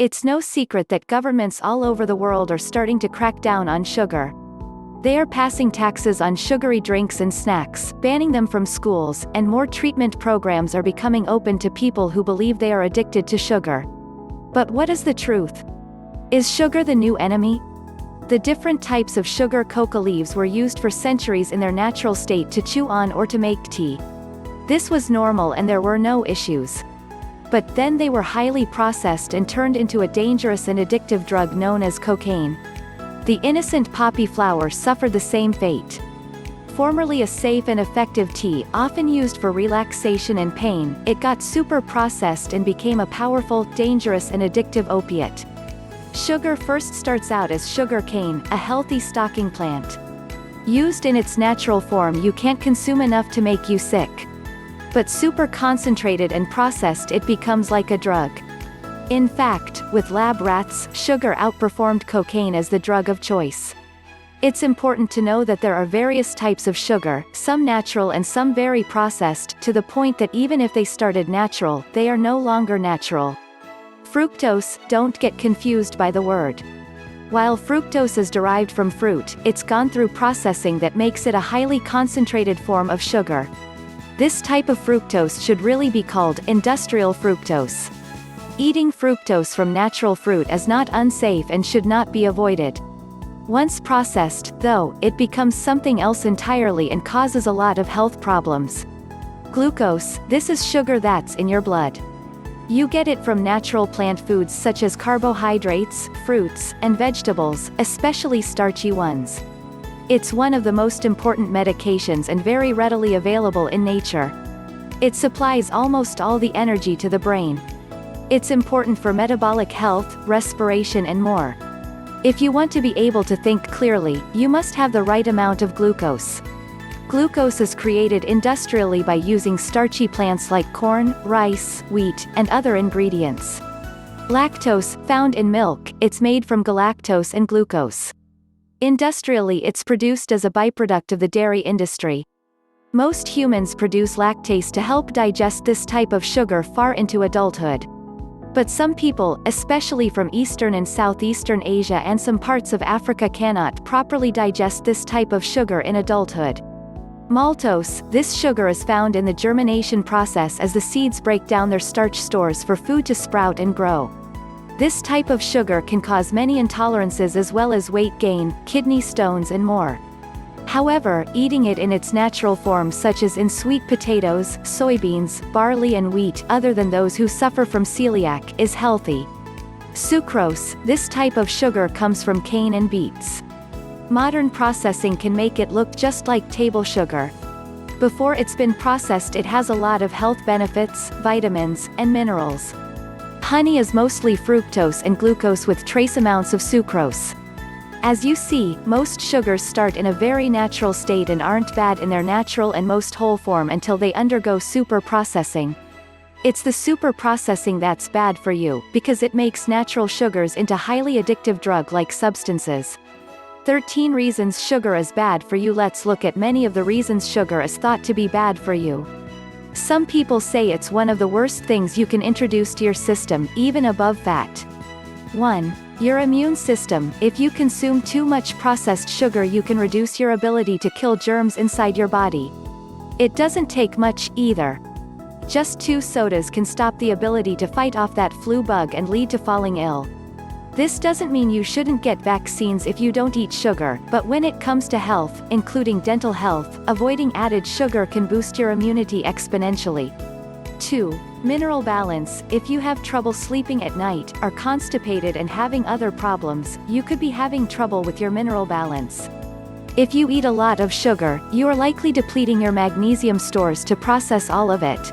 It's no secret that governments all over the world are starting to crack down on sugar. They are passing taxes on sugary drinks and snacks, banning them from schools, and more treatment programs are becoming open to people who believe they are addicted to sugar. But what is the truth? Is sugar the new enemy? The different types of sugar coca leaves were used for centuries in their natural state to chew on or to make tea. This was normal and there were no issues. But then they were highly processed and turned into a dangerous and addictive drug known as cocaine. The innocent poppy flower suffered the same fate. Formerly a safe and effective tea, often used for relaxation and pain, it got super processed and became a powerful, dangerous and addictive opiate. Sugar first starts out as sugar cane, a healthy stocking plant. Used in its natural form, you can't consume enough to make you sick. But super concentrated and processed, it becomes like a drug. In fact, with lab rats, sugar outperformed cocaine as the drug of choice. It's important to know that there are various types of sugar, some natural and some very processed, to the point that even if they started natural, they are no longer natural. Fructose, don't get confused by the word. While fructose is derived from fruit, it's gone through processing that makes it a highly concentrated form of sugar. This type of fructose should really be called industrial fructose. Eating fructose from natural fruit is not unsafe and should not be avoided. Once processed, though, it becomes something else entirely and causes a lot of health problems. Glucose, this is sugar that's in your blood. You get it from natural plant foods such as carbohydrates, fruits, and vegetables, especially starchy ones. It's one of the most important medications and very readily available in nature. It supplies almost all the energy to the brain. It's important for metabolic health, respiration and more. If you want to be able to think clearly, you must have the right amount of glucose. Glucose is created industrially by using starchy plants like corn, rice, wheat, and other ingredients. Lactose, found in milk, it's made from galactose and glucose. Industrially, it's produced as a byproduct of the dairy industry. Most humans produce lactase to help digest this type of sugar far into adulthood. But some people, especially from Eastern and Southeastern Asia and some parts of Africa, cannot properly digest this type of sugar in adulthood. Maltose, this sugar is found in the germination process as the seeds break down their starch stores for food to sprout and grow. This type of sugar can cause many intolerances as well as weight gain, kidney stones and more. However, eating it in its natural form such as in sweet potatoes, soybeans, barley and wheat, other than those who suffer from celiac, is healthy. Sucrose, this type of sugar comes from cane and beets. Modern processing can make it look just like table sugar. Before it's been processed, it has a lot of health benefits, vitamins, and minerals. Honey is mostly fructose and glucose with trace amounts of sucrose. As you see, most sugars start in a very natural state and aren't bad in their natural and most whole form until they undergo super processing. It's the super processing that's bad for you, because it makes natural sugars into highly addictive drug-like substances. 13 reasons sugar is bad for you. Let's look at many of the reasons sugar is thought to be bad for you. Some people say it's one of the worst things you can introduce to your system, even above fat. 1. Your immune system. If you consume too much processed sugar, you can reduce your ability to kill germs inside your body. It doesn't take much, either. Just 2 sodas can stop the ability to fight off that flu bug and lead to falling ill. This doesn't mean you shouldn't get vaccines if you don't eat sugar, but when it comes to health, including dental health, avoiding added sugar can boost your immunity exponentially. 2. Mineral balance. If you have trouble sleeping at night, are constipated and having other problems, you could be having trouble with your mineral balance. If you eat a lot of sugar, you are likely depleting your magnesium stores to process all of it.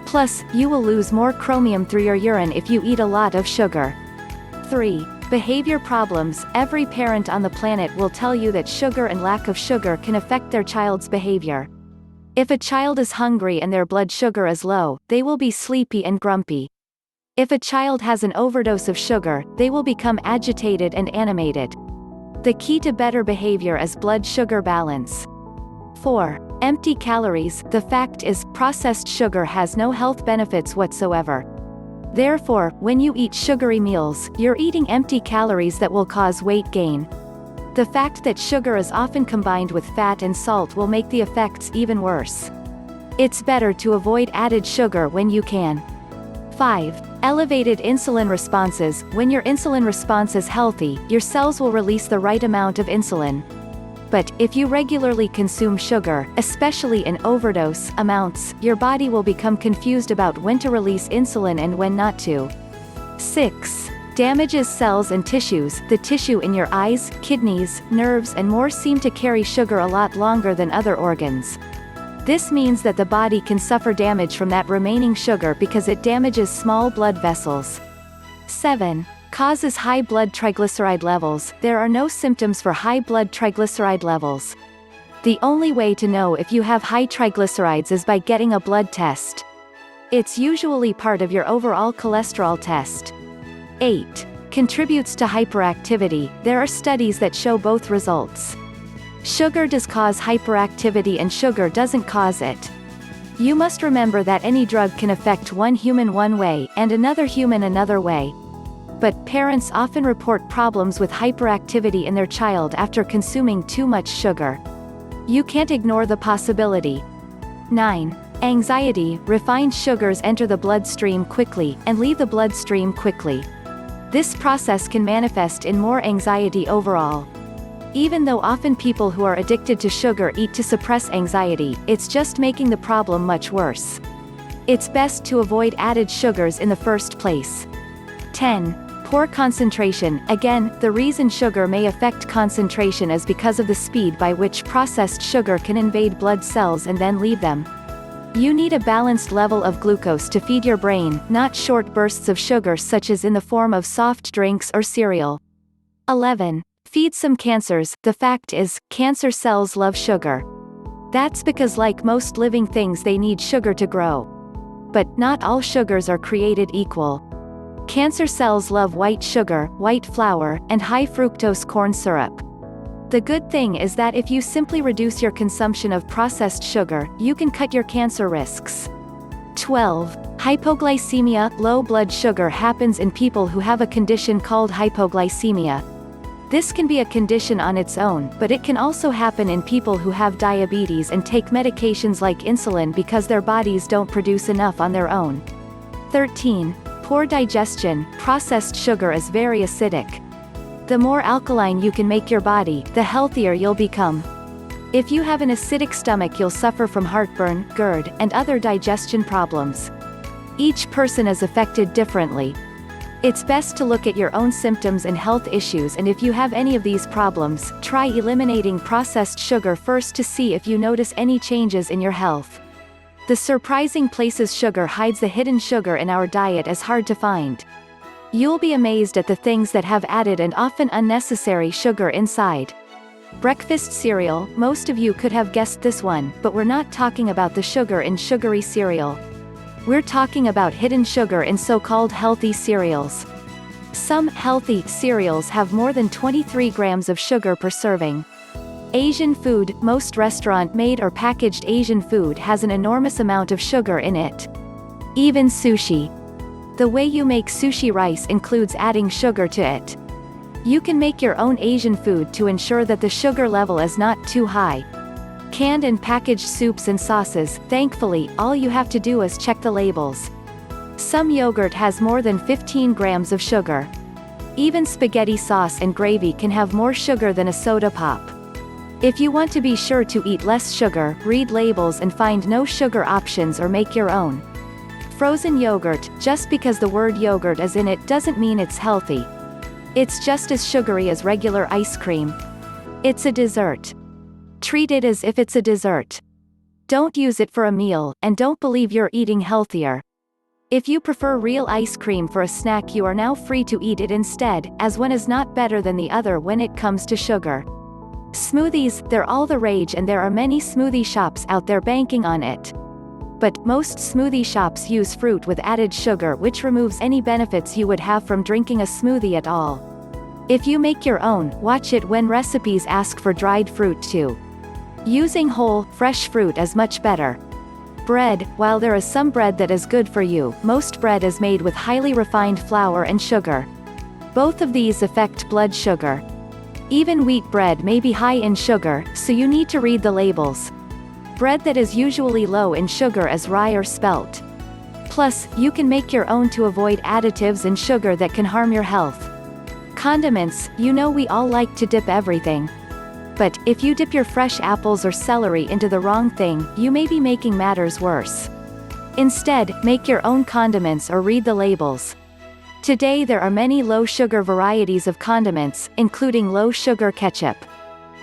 Plus, you will lose more chromium through your urine if you eat a lot of sugar. 3. Behavior problems. Every parent on the planet will tell you that sugar and lack of sugar can affect their child's behavior. If a child is hungry and their blood sugar is low, they will be sleepy and grumpy. If a child has an overdose of sugar, they will become agitated and animated. The key to better behavior is blood sugar balance. 4. Empty calories. The fact is, processed sugar has no health benefits whatsoever. Therefore, when you eat sugary meals, you're eating empty calories that will cause weight gain. The fact that sugar is often combined with fat and salt will make the effects even worse. It's better to avoid added sugar when you can. 5. Elevated insulin responses. When your insulin response is healthy, your cells will release the right amount of insulin. But, if you regularly consume sugar, especially in overdose amounts, your body will become confused about when to release insulin and when not to. 6. Damages cells and tissues. The tissue in your eyes, kidneys, nerves and more seem to carry sugar a lot longer than other organs. This means that the body can suffer damage from that remaining sugar because it damages small blood vessels. 7. Causes high blood triglyceride levels. There are no symptoms for high blood triglyceride levels. The only way to know if you have high triglycerides is by getting a blood test. It's usually part of your overall cholesterol test. 8. Contributes to hyperactivity. There are studies that show both results. Sugar does cause hyperactivity and sugar doesn't cause it. You must remember that any drug can affect one human one way, and another human another way. But, parents often report problems with hyperactivity in their child after consuming too much sugar. You can't ignore the possibility. 9. Anxiety. Refined sugars enter the bloodstream quickly, and leave the bloodstream quickly. This process can manifest in more anxiety overall. Even though often people who are addicted to sugar eat to suppress anxiety, it's just making the problem much worse. It's best to avoid added sugars in the first place. 10. Poor concentration. Again, the reason sugar may affect concentration is because of the speed by which processed sugar can invade blood cells and then leave them. You need a balanced level of glucose to feed your brain, not short bursts of sugar such as in the form of soft drinks or cereal. 11. Feeds some cancers. The fact is, cancer cells love sugar. That's because like most living things they need sugar to grow. But, not all sugars are created equal. Cancer cells love white sugar, white flour, and high fructose corn syrup. The good thing is that if you simply reduce your consumption of processed sugar, you can cut your cancer risks. 12. Hypoglycemia. Low blood sugar happens in people who have a condition called hypoglycemia. This can be a condition on its own, but it can also happen in people who have diabetes and take medications like insulin because their bodies don't produce enough on their own. 13. Poor digestion. Processed sugar is very acidic. The more alkaline you can make your body, the healthier you'll become. If you have an acidic stomach, you'll suffer from heartburn, GERD, and other digestion problems. Each person is affected differently. It's best to look at your own symptoms and health issues, and if you have any of these problems, try eliminating processed sugar first to see if you notice any changes in your health. The surprising places sugar hides. The hidden sugar in our diet is hard to find. You'll be amazed at the things that have added and often unnecessary sugar inside. Breakfast cereal. Most of you could have guessed this one, but we're not talking about the sugar in sugary cereal. We're talking about hidden sugar in so-called healthy cereals. Some healthy cereals have more than 23 grams of sugar per serving. Asian food. Most restaurant-made or packaged Asian food has an enormous amount of sugar in it. Even sushi. The way you make sushi rice includes adding sugar to it. You can make your own Asian food to ensure that the sugar level is not too high. Canned and packaged soups and sauces. Thankfully, all you have to do is check the labels. Some yogurt has more than 15 grams of sugar. Even spaghetti sauce and gravy can have more sugar than a soda pop. If you want to be sure to eat less sugar, read labels and find no sugar options or make your own. Frozen yogurt. Just because the word yogurt is in it doesn't mean it's healthy. It's just as sugary as regular ice cream. It's a dessert. Treat it as if it's a dessert. Don't use it for a meal, and don't believe you're eating healthier. If you prefer real ice cream for a snack, you are now free to eat it instead, as one is not better than the other when it comes to sugar. Smoothies. They're all the rage, and there are many smoothie shops out there banking on it. But, most smoothie shops use fruit with added sugar, which removes any benefits you would have from drinking a smoothie at all. If you make your own, watch it when recipes ask for dried fruit too. Using whole, fresh fruit is much better. Bread. While there is some bread that is good for you, most bread is made with highly refined flour and sugar. Both of these affect blood sugar. Even wheat bread may be high in sugar, so you need to read the labels. Bread that is usually low in sugar is rye or spelt. Plus, you can make your own to avoid additives and sugar that can harm your health. Condiments. You know we all like to dip everything. But, if you dip your fresh apples or celery into the wrong thing, you may be making matters worse. Instead, make your own condiments or read the labels. Today there are many low-sugar varieties of condiments, including low-sugar ketchup.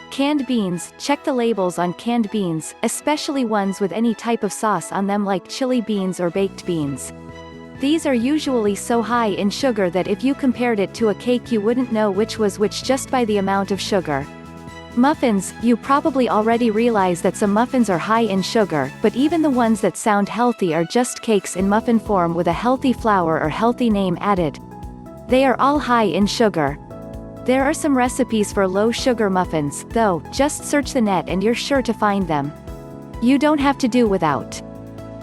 Canned beans. Check the labels on canned beans, especially ones with any type of sauce on them like chili beans or baked beans. These are usually so high in sugar that if you compared it to a cake you wouldn't know which was which just by the amount of sugar. Muffins. You probably already realize that some muffins are high in sugar, but even the ones that sound healthy are just cakes in muffin form with a healthy flour or healthy name added. They are all high in sugar. There are some recipes for low-sugar muffins, though. Just search the net and you're sure to find them. You don't have to do without.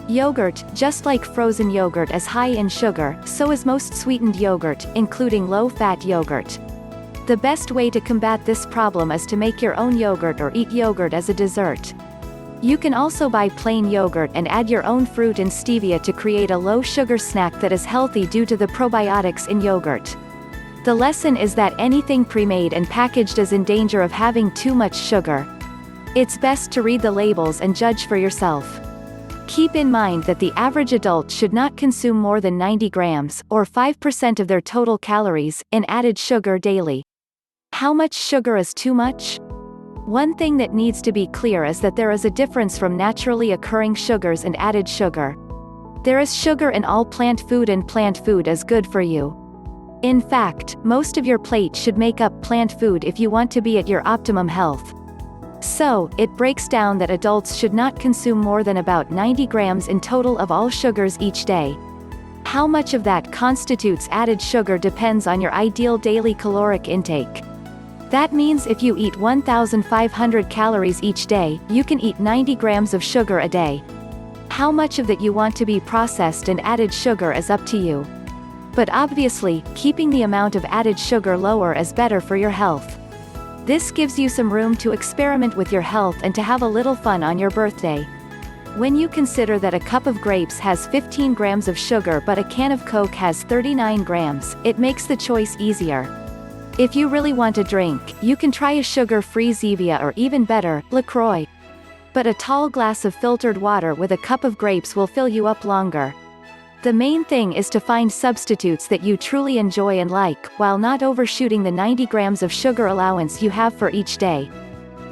Yogurt. Just like frozen yogurt is high in sugar, so is most sweetened yogurt, including low-fat yogurt. The best way to combat this problem is to make your own yogurt or eat yogurt as a dessert. You can also buy plain yogurt and add your own fruit and stevia to create a low-sugar snack that is healthy due to the probiotics in yogurt. The lesson is that anything pre-made and packaged is in danger of having too much sugar. It's best to read the labels and judge for yourself. Keep in mind that the average adult should not consume more than 90 grams, or 5% of their total calories, in added sugar daily. How much sugar is too much? One thing that needs to be clear is that there is a difference from naturally occurring sugars and added sugar. There is sugar in all plant food and plant food is good for you. In fact, most of your plate should make up plant food if you want to be at your optimum health. So, it breaks down that adults should not consume more than about 90 grams in total of all sugars each day. How much of that constitutes added sugar depends on your ideal daily caloric intake. That means if you eat 1,500 calories each day, you can eat 90 grams of sugar a day. How much of that you want to be processed and added sugar is up to you. But obviously, keeping the amount of added sugar lower is better for your health. This gives you some room to experiment with your health and to have a little fun on your birthday. When you consider that a cup of grapes has 15 grams of sugar but a can of Coke has 39 grams, it makes the choice easier. If you really want a drink, you can try a sugar-free Zevia or even better, LaCroix. But a tall glass of filtered water with a cup of grapes will fill you up longer. The main thing is to find substitutes that you truly enjoy and like, while not overshooting the 90 grams of sugar allowance you have for each day.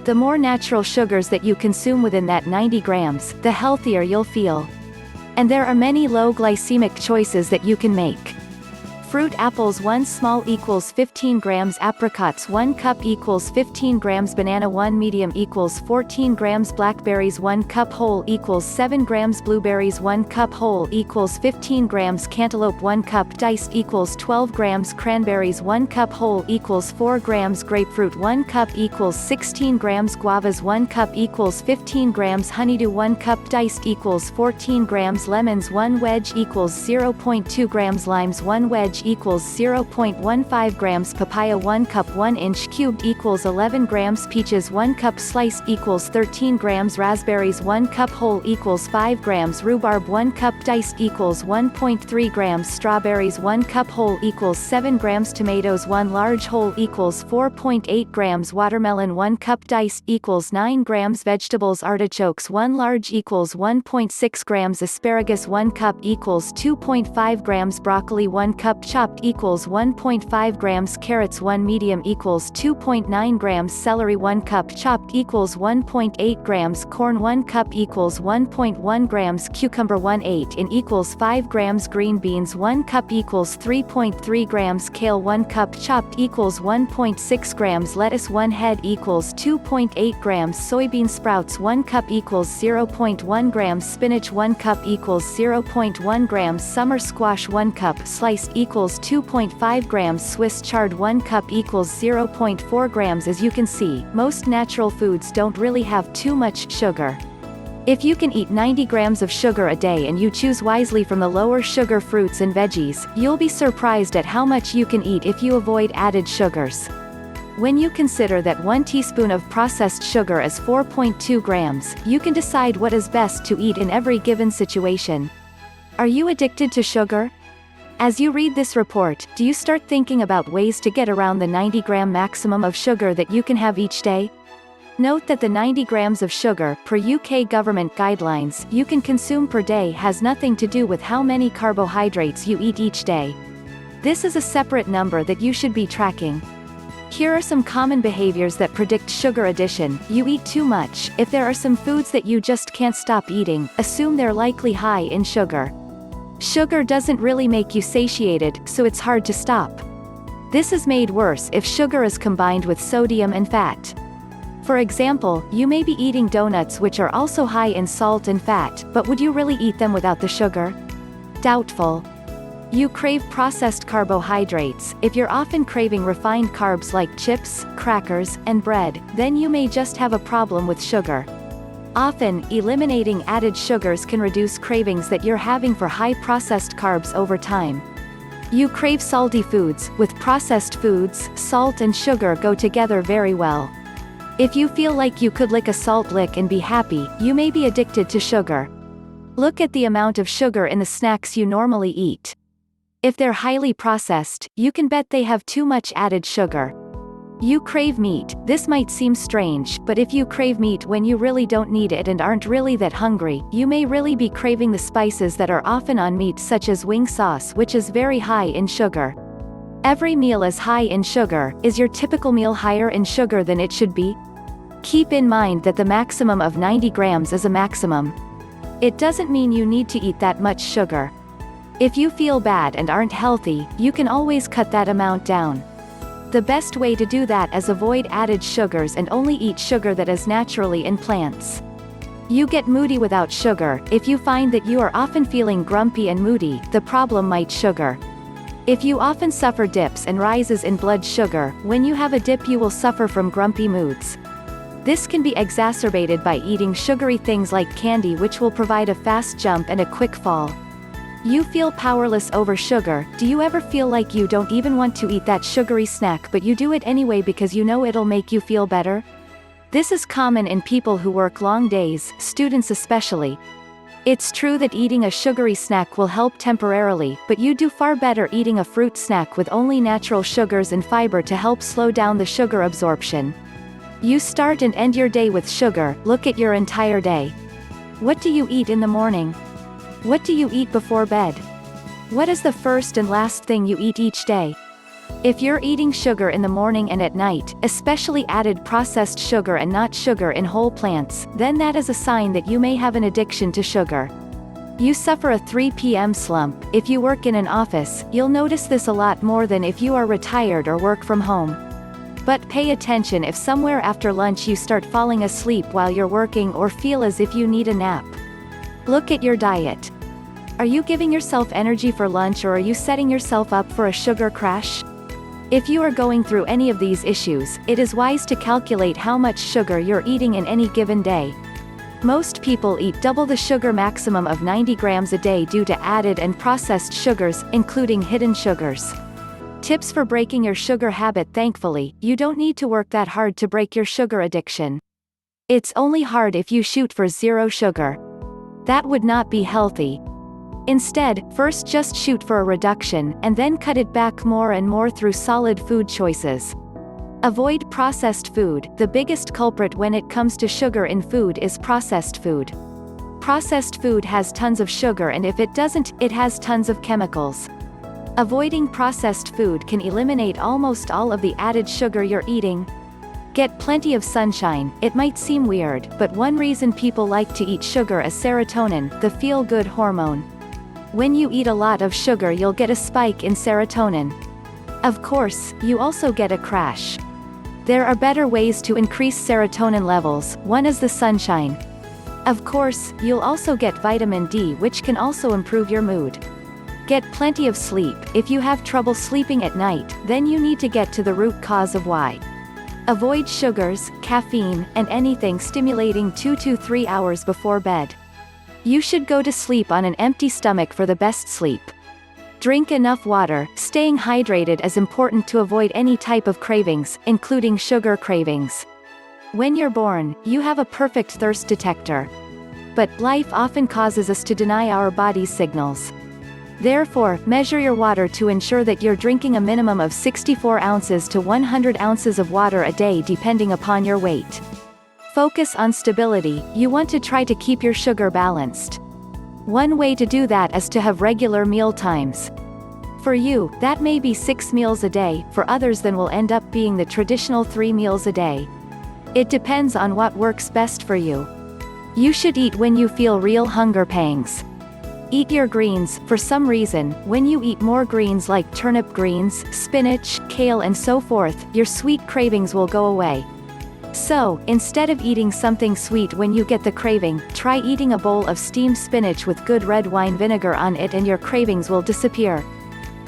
The more natural sugars that you consume within that 90 grams, the healthier you'll feel. And there are many low glycemic choices that you can make. Fruit. Apples 1 small equals 15 grams, apricots 1 cup equals 15 grams, banana 1 medium equals 14 grams, blackberries 1 cup whole equals 7 grams, blueberries 1 cup whole equals 15 grams, cantaloupe 1 cup diced equals 12 grams, cranberries 1 cup whole equals 4 grams, grapefruit 1 cup equals 16 grams, guavas 1 cup equals 15 grams, honeydew 1 cup diced equals 14 grams, lemons 1 wedge equals 0.2 grams, limes 1 wedge equals 0.15 grams, papaya 1 cup 1 inch cubed equals 11 grams, peaches 1 cup sliced equals 13 grams, raspberries 1 cup whole equals 5 grams, rhubarb 1 cup diced equals 1.3 grams, strawberries 1 cup whole equals 7 grams, tomatoes 1 large whole equals 4.8 grams, watermelon 1 cup diced equals 9 grams, vegetables artichokes 1 large equals 1.6 grams, asparagus 1 cup equals 2.5 grams, broccoli 1 cup chopped equals 1.5 grams, carrots 1 medium equals 2.9 grams, celery 1 cup chopped equals 1.8 grams, corn 1 cup equals 1.1 grams, cucumber 1/8 in equals 5 grams, green beans 1 cup equals 3.3 grams, kale 1 cup chopped equals 1.6 grams, lettuce 1 head equals 2.8 grams, soybean sprouts 1 cup equals 0.1 grams, spinach 1 cup equals 0.1 grams, summer squash 1 cup sliced equals 2.5 grams, Swiss chard 1 cup equals 0.4 grams. As you can see, most natural foods don't really have too much sugar. If you can eat 90 grams of sugar a day and you choose wisely from the lower sugar fruits and veggies, you'll be surprised at how much you can eat if you avoid added sugars. When you consider that 1 teaspoon of processed sugar is 4.2 grams, you can decide what is best to eat in every given situation. Are you addicted to sugar? As you read this report, do you start thinking about ways to get around the 90-gram maximum of sugar that you can have each day? Note that the 90 grams of sugar, per UK government guidelines, you can consume per day has nothing to do with how many carbohydrates you eat each day. This is a separate number that you should be tracking. Here are some common behaviors that predict sugar addiction. You eat too much. If there are some foods that you just can't stop eating, assume they're likely high in sugar. Sugar doesn't really make you satiated, so it's hard to stop. This is made worse if sugar is combined with sodium and fat. For example, you may be eating donuts which are also high in salt and fat, but would you really eat them without the sugar? Doubtful. You crave processed carbohydrates. If you're often craving refined carbs like chips, crackers, and bread, then you may just have a problem with sugar. Often, eliminating added sugars can reduce cravings that you're having for high processed carbs over time. You crave salty foods. With processed foods, salt and sugar go together very well. If you feel like you could lick a salt lick and be happy, you may be addicted to sugar. Look at the amount of sugar in the snacks you normally eat. If they're highly processed, you can bet they have too much added sugar. You crave meat. This might seem strange, but if you crave meat when you really don't need it and aren't really that hungry, you may really be craving the spices that are often on meat, such as wing sauce, which is very high in sugar. Every meal is high in sugar. Is your typical meal higher in sugar than it should be? Keep in mind that the maximum of 90 grams is a maximum. It doesn't mean you need to eat that much sugar. If you feel bad and aren't healthy, you can always cut that amount down. The best way to do that is avoid added sugars and only eat sugar that is naturally in plants. You get moody without sugar. If you find that you are often feeling grumpy and moody, the problem might sugar. If you often suffer dips and rises in blood sugar, when you have a dip you will suffer from grumpy moods. This can be exacerbated by eating sugary things like candy, which will provide a fast jump and a quick fall. You feel powerless over sugar. Do you ever feel like you don't even want to eat that sugary snack but you do it anyway because you know it'll make you feel better? This is common in people who work long days, students especially. It's true that eating a sugary snack will help temporarily, but you do far better eating a fruit snack with only natural sugars and fiber to help slow down the sugar absorption. You start and end your day with sugar. Look at your entire day. What do you eat in the morning? What do you eat before bed? What is the first and last thing you eat each day? If you're eating sugar in the morning and at night, especially added processed sugar and not sugar in whole plants, then that is a sign that you may have an addiction to sugar. You suffer a 3 p.m. slump. If you work in an office, you'll notice this a lot more than if you are retired or work from home. But pay attention if somewhere after lunch you start falling asleep while you're working or feel as if you need a nap. Look at your diet. Are you giving yourself energy for lunch or are you setting yourself up for a sugar crash? If you are going through any of these issues, it is wise to calculate how much sugar you're eating in any given day. Most people eat double the sugar maximum of 90 grams a day due to added and processed sugars, including hidden sugars. Tips for breaking your sugar habit. Thankfully, you don't need to work that hard to break your sugar addiction. It's only hard if you shoot for zero sugar. That would not be healthy. Instead, first just shoot for a reduction, and then cut it back more and more through solid food choices. Avoid processed food. The biggest culprit when it comes to sugar in food is processed food. Processed food has tons of sugar, and if it doesn't, it has tons of chemicals. Avoiding processed food can eliminate almost all of the added sugar you're eating. Get plenty of sunshine. It might seem weird, but one reason people like to eat sugar is serotonin, the feel-good hormone. When you eat a lot of sugar you'll get a spike in serotonin. Of course, you also get a crash. There are better ways to increase serotonin levels. One is the sunshine. Of course, you'll also get vitamin D, which can also improve your mood. Get plenty of sleep. If you have trouble sleeping at night, then you need to get to the root cause of why. Avoid sugars, caffeine, and anything stimulating 2 to 3 hours before bed. You should go to sleep on an empty stomach for the best sleep. Drink enough water. Staying hydrated is important to avoid any type of cravings, including sugar cravings. When you're born, you have a perfect thirst detector. But life often causes us to deny our body's signals. Therefore, measure your water to ensure that you're drinking a minimum of 64 ounces to 100 ounces of water a day depending upon your weight. Focus on stability. You want to try to keep your sugar balanced. One way to do that is to have regular meal times. For you, that may be 6 meals a day, for others then will end up being the traditional 3 meals a day. It depends on what works best for you. You should eat when you feel real hunger pangs. Eat your greens. For some reason, when you eat more greens like turnip greens, spinach, kale and so forth, your sweet cravings will go away. So, instead of eating something sweet when you get the craving, try eating a bowl of steamed spinach with good red wine vinegar on it and your cravings will disappear.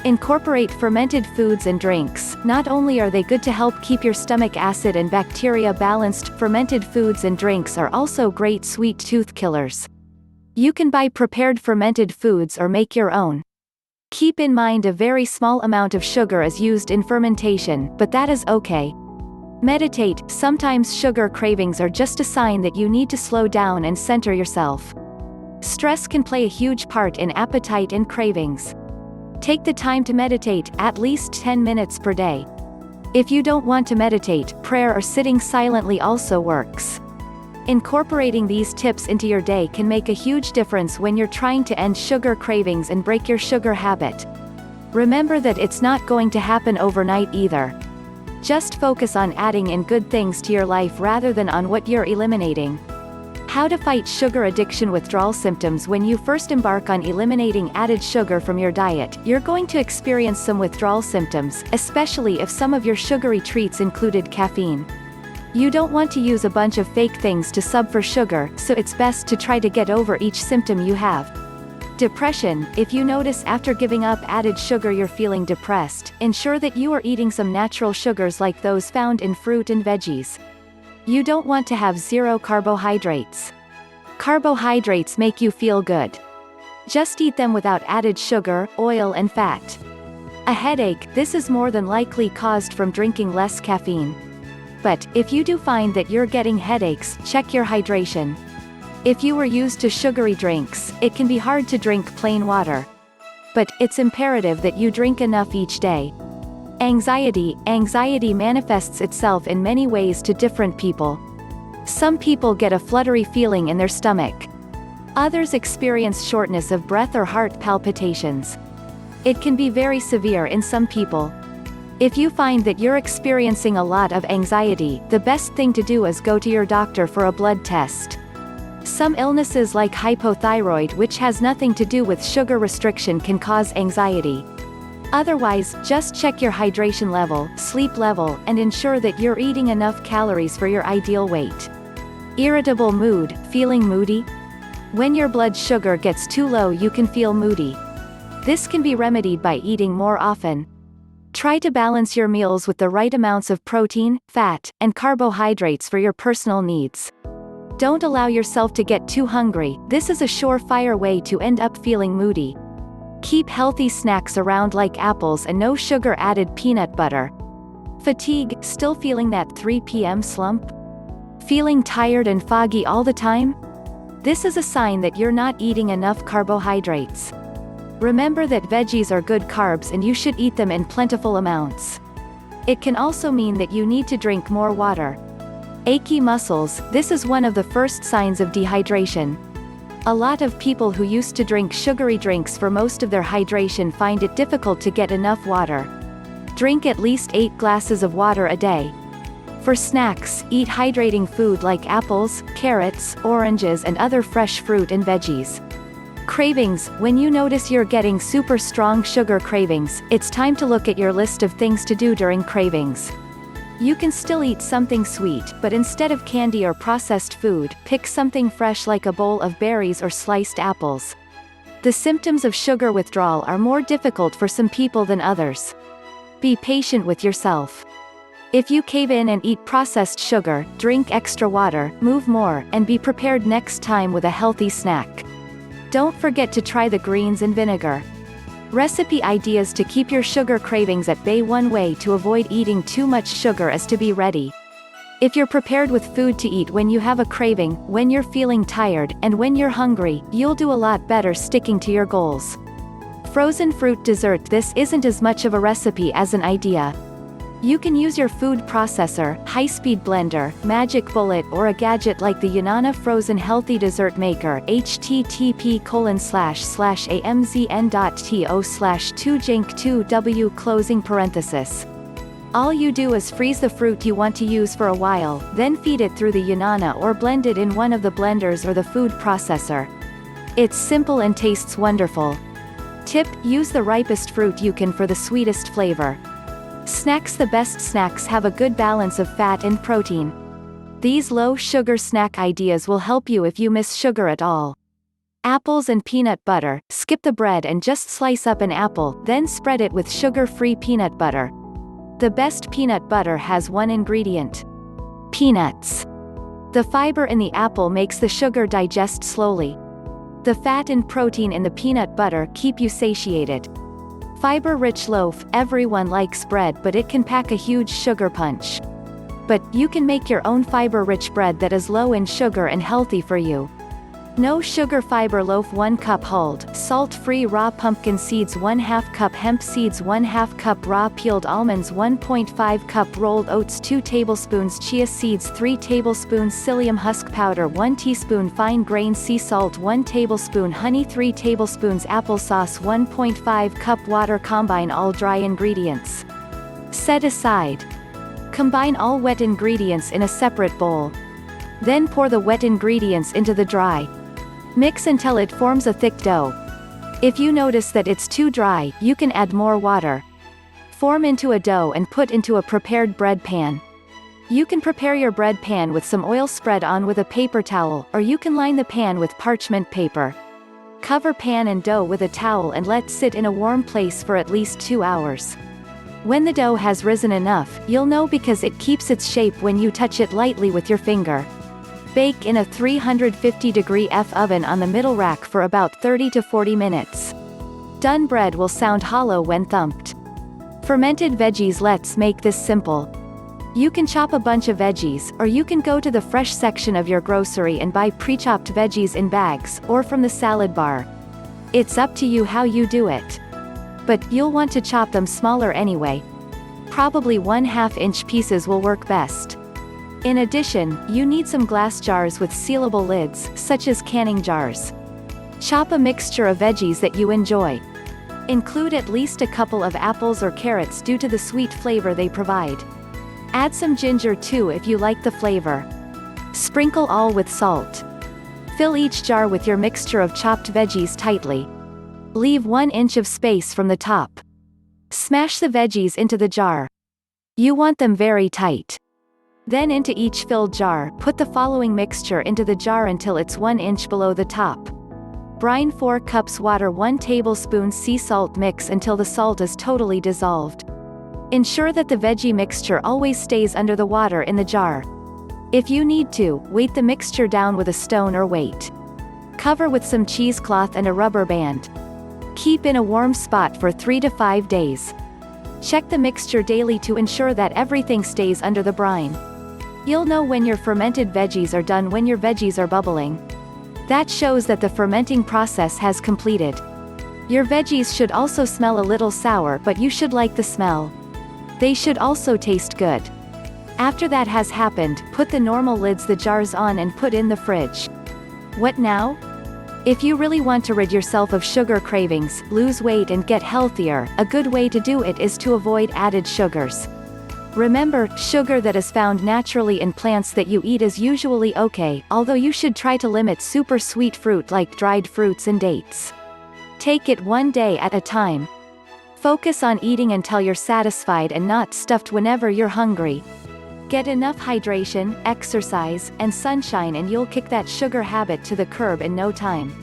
Incorporate fermented foods and drinks. Not only are they good to help keep your stomach acid and bacteria balanced, fermented foods and drinks are also great sweet tooth killers. You can buy prepared fermented foods or make your own. Keep in mind a very small amount of sugar is used in fermentation, but that is okay. Meditate. Sometimes sugar cravings are just a sign that you need to slow down and center yourself. Stress can play a huge part in appetite and cravings. Take the time to meditate, at least 10 minutes per day. If you don't want to meditate, prayer or sitting silently also works. Incorporating these tips into your day can make a huge difference when you're trying to end sugar cravings and break your sugar habit. Remember that it's not going to happen overnight either. Just focus on adding in good things to your life rather than on what you're eliminating. How to fight sugar addiction withdrawal symptoms. When you first embark on eliminating added sugar from your diet, you're going to experience some withdrawal symptoms, especially if some of your sugary treats included caffeine. You don't want to use a bunch of fake things to sub for sugar, so it's best to try to get over each symptom you have. Depression. If you notice after giving up added sugar you're feeling depressed, ensure that you are eating some natural sugars like those found in fruit and veggies. You don't want to have zero carbohydrates. Carbohydrates make you feel good. Just eat them without added sugar, oil and fat. A headache. This is more than likely caused from drinking less caffeine. But, if you do find that you're getting headaches, check your hydration. If you were used to sugary drinks, it can be hard to drink plain water. But, it's imperative that you drink enough each day. Anxiety. Anxiety manifests itself in many ways to different people. Some people get a fluttery feeling in their stomach. Others experience shortness of breath or heart palpitations. It can be very severe in some people. If you find that you're experiencing a lot of anxiety, the best thing to do is go to your doctor for a blood test. Some illnesses like hypothyroid, which has nothing to do with sugar restriction, can cause anxiety. Otherwise, just check your hydration level, sleep level, and ensure that you're eating enough calories for your ideal weight. Irritable mood. Feeling moody? When your blood sugar gets too low you can feel moody. This can be remedied by eating more often. Try to balance your meals with the right amounts of protein, fat, and carbohydrates for your personal needs. Don't allow yourself to get too hungry. This is a surefire way to end up feeling moody. Keep healthy snacks around like apples and no sugar added peanut butter. Fatigue. Still feeling that 3 p.m. slump? Feeling tired and foggy all the time? This is a sign that you're not eating enough carbohydrates. Remember that veggies are good carbs and you should eat them in plentiful amounts. It can also mean that you need to drink more water. Achy muscles. This is one of the first signs of dehydration. A lot of people who used to drink sugary drinks for most of their hydration find it difficult to get enough water. Drink at least 8 glasses of water a day. For snacks, eat hydrating food like apples, carrots, oranges and other fresh fruit and veggies. Cravings. When you notice you're getting super strong sugar cravings, it's time to look at your list of things to do during cravings. You can still eat something sweet, but instead of candy or processed food, pick something fresh like a bowl of berries or sliced apples. The symptoms of sugar withdrawal are more difficult for some people than others. Be patient with yourself. If you cave in and eat processed sugar, drink extra water, move more, and be prepared next time with a healthy snack. Don't forget to try the greens and vinegar. Recipe ideas to keep your sugar cravings at bay. One way to avoid eating too much sugar is to be ready. If you're prepared with food to eat when you have a craving, when you're feeling tired, and when you're hungry, you'll do a lot better sticking to your goals. Frozen fruit dessert. This isn't as much of a recipe as an idea. You can use your food processor, high-speed blender, magic bullet, or a gadget like the Yanana Frozen Healthy Dessert Maker. http://amzn.to/2jank2w. All you do is freeze the fruit you want to use for a while, then feed it through the Yanana or blend it in one of the blenders or the food processor. It's simple and tastes wonderful. Tip: use the ripest fruit you can for the sweetest flavor. Snacks. The best snacks have a good balance of fat and protein. These low-sugar snack ideas will help you if you miss sugar at all. Apples and peanut butter. Skip the bread and just slice up an apple, then spread it with sugar-free peanut butter. The best peanut butter has one ingredient: peanuts. The fiber in the apple makes the sugar digest slowly. The fat and protein in the peanut butter keep you satiated. Fiber-rich loaf. Everyone likes bread, but it can pack a huge sugar punch. But you can make your own fiber-rich bread that is low in sugar and healthy for you. No sugar fiber loaf. 1 cup hulled, salt-free raw pumpkin seeds, 1/2 cup hemp seeds, 1/2 cup raw peeled almonds, 1.5 cup rolled oats, 2 tablespoons chia seeds, 3 tablespoons psyllium husk powder, 1 teaspoon fine grained sea salt, 1 tablespoon honey, 3 tablespoons applesauce, 1.5 cup water. Combine all dry ingredients. Set aside. Combine all wet ingredients in a separate bowl. Then pour the wet ingredients into the dry. Mix until it forms a thick dough. If you notice that it's too dry, you can add more water. Form into a dough and put into a prepared bread pan. You can prepare your bread pan with some oil, spread on with a paper towel, or you can line the pan with parchment paper. Cover pan and dough with a towel and let sit in a warm place for at least 2 hours. When the dough has risen enough, you'll know because it keeps its shape when you touch it lightly with your finger. Bake in a 350-degree F oven on the middle rack for about 30 to 40 minutes. Done bread will sound hollow when thumped. Fermented veggies. Let's make this simple. You can chop a bunch of veggies, or you can go to the fresh section of your grocery and buy pre-chopped veggies in bags, or from the salad bar. It's up to you how you do it. But you'll want to chop them smaller anyway. Probably 1/2 inch pieces will work best. In addition, you need some glass jars with sealable lids, such as canning jars. Chop a mixture of veggies that you enjoy. Include at least a couple of apples or carrots due to the sweet flavor they provide. Add some ginger too if you like the flavor. Sprinkle all with salt. Fill each jar with your mixture of chopped veggies tightly. Leave 1 inch of space from the top. Smash the veggies into the jar. You want them very tight. Then into each filled jar, put the following mixture into the jar until it's 1 inch below the top. Brine 4 cups water, 1 tablespoon sea salt. Mix until the salt is totally dissolved. Ensure that the veggie mixture always stays under the water in the jar. If you need to, weight the mixture down with a stone or weight. Cover with some cheesecloth and a rubber band. Keep in a warm spot for 3 to 5 days. Check the mixture daily to ensure that everything stays under the brine. You'll know when your fermented veggies are done when your veggies are bubbling. That shows that the fermenting process has completed. Your veggies should also smell a little sour, but you should like the smell. They should also taste good. After that has happened, put the normal lids the jars on and put in the fridge. What now? If you really want to rid yourself of sugar cravings, lose weight and get healthier, a good way to do it is to avoid added sugars. Remember, sugar that is found naturally in plants that you eat is usually okay, although you should try to limit super sweet fruit like dried fruits and dates. Take it one day at a time. Focus on eating until you're satisfied and not stuffed whenever you're hungry. Get enough hydration, exercise, and sunshine and you'll kick that sugar habit to the curb in no time.